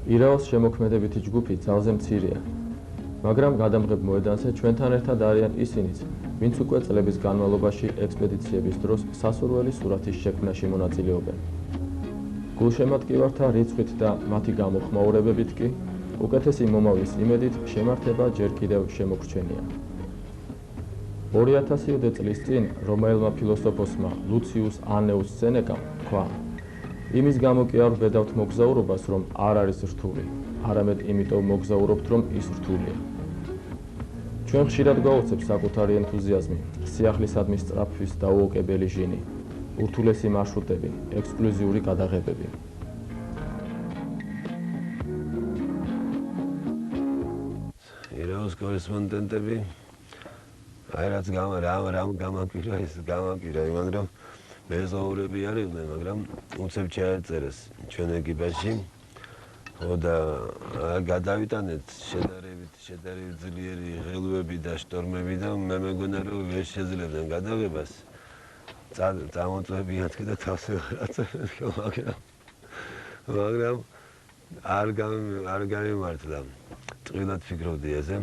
ირაოს შემოქმედებითი ჯგუფი ძალზე მცირეა, მაგრამ გადამღებ მოედანზე ჩვენთან ერთად არიან ისინიც, ვინც უკვე წლების განმავლობაში ექსპედიციების დროს სასურველი სურათის შექმნაში მონაწილეობენ. გულშემატკივართა რიცხვით და მათი გამოხმაურებებით კი უკეთესი მომავლის იმედით შემართება ჯერ კიდევ შემოგრჩენია. 2000 წლის წინ რომაელმა ფილოსოფოსმა ლუციუს ანეუს სენეკამ თქვა: იმის გამო კი არ ვბედავთ მოგზაურობას, რომ არ არის რთული, არამედ იმიტომ მოგზაურობთ, რომ ის რთულია. ჩვენ ხშირად გვაუცებს საკუთარი ენთუზიაზმი, სიახლისადმი სწრაფვის დაუოკებელი ჟინი, ურთულესი მარშრუტები, ექსკლუზიური გადაღებები. ირაოს კორესპონდენტები რაც რამ გამაკვირა ის გამაკვირა იმან რომ მეზოურები არიდნენ, მაგრამ უცებ ჩაეწერეს ჩვენ ეკიპაჟში. ხო და გადავიტანეთ შედარებით ძლიერი ღელვები და შტორმები და მე მეგონა რომ ვერ შეძლებდნენ გადაღებას. წამოწვევიათ და თავს ვეღარ მაგრამ არ გამიმართლა. წვილად ფიქრობდი ესე.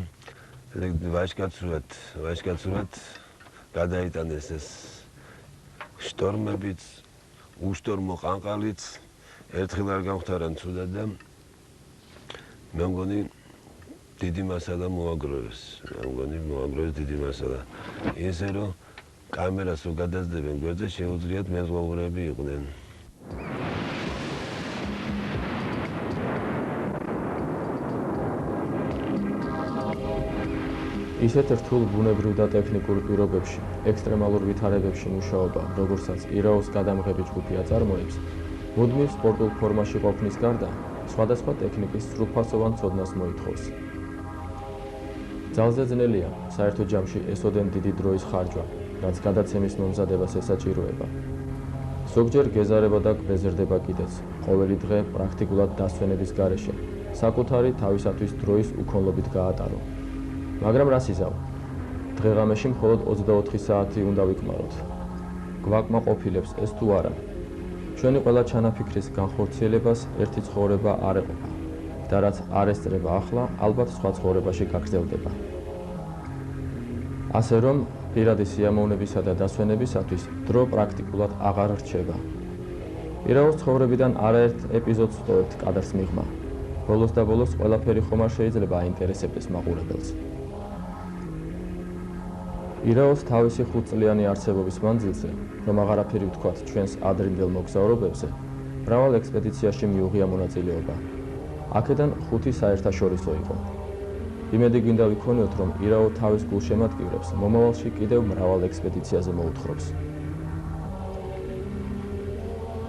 ვაჟკაცურად გადაიტანეს ეს შტორმებიც, უშტორმო ყანყალიც, ერთხელ არ გამختارან ცუდად და მე მგონი დიდი მასალა მოაგროვეს. დიდი მასალა. ისე რომ კამერას რო გადაძდებენ გვერდზე შეუძლიათ მეზღვაურები იყვნენ. ისეთ რთულ ბუნებრივ და ტექნიკურ პირობებში, ექსტრემალურ ვითარებებში მუშაობა, როგორცაც ირაოს გადამღები ჯგუფი აწარმოებს, მუდმივ სპორტულ ფორმაში ყოფნის გარდა, სხვადასხვა ტექნიკის სრულფასოვან ცოდნას მოითხოვს. ძალზე ძნელია საერთო ჯამში ესოდენ დიდი დროის ხარჯვა, რაც გადაცემის მომზადებას ესაჭიროება. ზოგჯერ გეზარება და გვეზრდება კიდეც, ყოველი დღე პრაქტიკულად დასვენების გარეშე, საკუთარი თავისათვის დროის უქონლობით გაატარო. მაგრამ რას იზავ? დღეღამეში მხოლოდ 24 საათი უნდა ვიკმაროთ. გვაკმაყოფილებს ეს თუ არა? ჩვენი ყველა ჩანაფიქრის განხორციელებას ერთი ცხოვრება არ ეყოფა და რაც არ ესწრება ახლა, ალბათ სხვა ცხოვრებაში გაგრძელდება. ასე რომ, პირადი სიამოვნებისა და დასვენებისათვის დრო პრაქტიკულად აღარ რჩება. ირაოს ცხოვრებიდან არაერთ ეპიზოდს ვტოვებთ კადრს მიღმა. ბოლოს და ბოლოს ყველაფერი ხომ არ შეიძლება აინტერესებდეს მაყურებელს. ირაოს თავისი 5 წლიანი არსებობის მანძილზე, რომ აღარაფერი ვთქვათ ჩვენს ადრინდელ მოგზაურობებზე, მრავალ ექსპედიციაში მიუღია მონაწილეობა. აქედან 5 საერთაშორისო იყო. იმედი გვინდა ვიქონიოთ, რომ ირაო თავის გულშემატკივრებს მომავალში კიდევ მრავალ ექსპედიციაზე მოუთხრობს.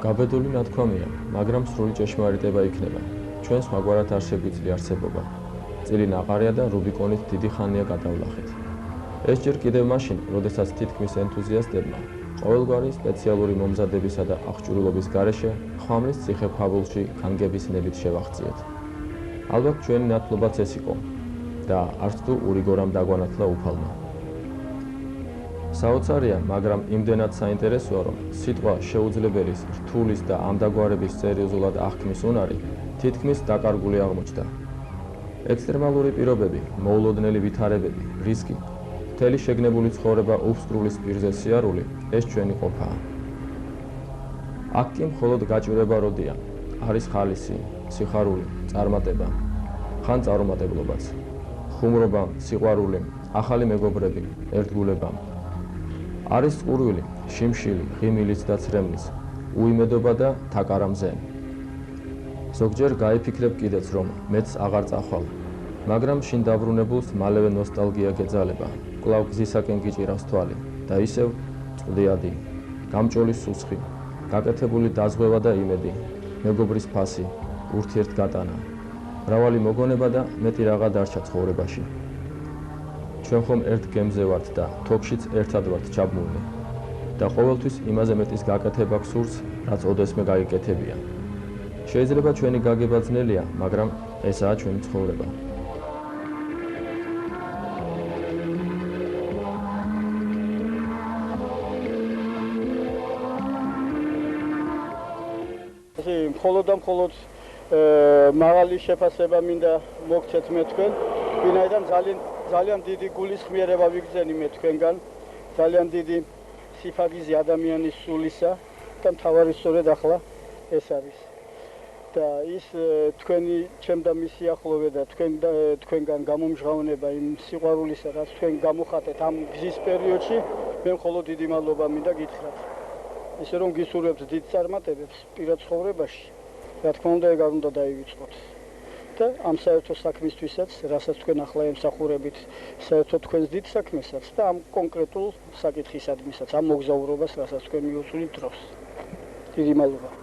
გაბედული ნათქვამია, მაგრამ სრული ჭეშმარიტება იქნება. ჩვენს მაგვარად არ შეგვიძლია არსებობა. წილი ნაყარია და რუბიკონით დიდი ხანია გადავლახეთ. ეს ჯერ კიდევ მაშინ, როდესაც თითქმის ენთუზიასტებმა ყოველგვარი სპეციალური მომზადებისა და აღჭურვილობის გარეშე ხვამლის ციხე-ფაბულში განგების ნებით შევაღწიეთ. ალბათ ჩვენი ნათლობაც ეს იყო და არც თუ ურიგორამ დაგვანათლა უფალმა. საოცარია, მაგრამ იმდენად საინტერესოა, რომ სიტყვა შეუძლებელის, რთულის და ამდაგვარების სერიოზულად აღქმის უნარი თითქმის დაკარგული აღმოჩნდა. ექსტრემალური პირობები, მოულოდნელი ვითარებები, რისკი, მთელი შეგნებული ცხოვრება უსწრულის პირზე სიარული, ეს ჩვენი ყოფაა. აქ კი მხოლოდ გაჭირება როდია, არის ხალისი, სიხარული, წარმატება, ხან წარუმატებლობაც, ხუმრობა, სიყვარული, ახალი მეგობრები, ერთგულება. არის წყურვილი, შიმშილი, ღიმილიც და ცრემლიც, უიმედობა და თაკარამზე. ზოგჯერ გაიფიქრებ კიდეც, რომ მეც აღარ წახვალ, მაგრამ შინ დაბრუნებულს მალევე ნოსტალგია გეძალება, კვლავ გზისაკენ გიჭირავს თვალი და ისევ წვდიადი, გამჭოლი სუსხი, გაკეთებული დაზღვევა და იმედი, მეგობრის ფასი, ურთიერთგატანა, მრავალი მოგონება და მეტი რაღა დარჩა ცხოვრებაში. ჩვენ ხომ ერთ გემზე ვართ და თოქშიც ერთად ვართ ჩაბმულნი და ყოველთვის იმაზე მეტის გაკეთება გსურს, რაც ოდესმე გაიგეთებია. შეიძლება ჩვენი გაგება ძნელია, მაგრამ ესაა ჩვენი ცხოვრება. მხოლოდ და მხოლოდ მაღალი შეფასება მინდა მოგცეთ მე თქვენ. ვინაიდან ძალიან დიდი გულისხმიერება ვიგრძენი მე თქვენგან. ძალიან დიდი სიფაგიზი ადამიანის სულისა და მთავარი სწორედ ახლა ეს არის. და ის თქვენი ჩემ და მის სიახლოვე და თქვენგან გამომჟღავნება იმ სიყვარულისა, რაც თქვენ გამოხატეთ ამ გზის პერიოდში, მე მხოლოდ დიდი მადლობა მინდა გითხრათ. ისე რომ გისურვებთ დიდ წარმატებებს პირად ცხოვრებაში, რა თქმა უნდა, ეგ არ უნდა დაივიწყოთ. და ამ საერთო საქმისთვისაც, რასაც თქვენ ახლა ემსახურებით, საერთოდ თქვენს დიდ საქმესაც და ამ კონკრეტულ საკითხისადმისაც, ამ მოგზაურობას, რასაც თქვენ მიუწვდით დროს. დიდი მადლობა.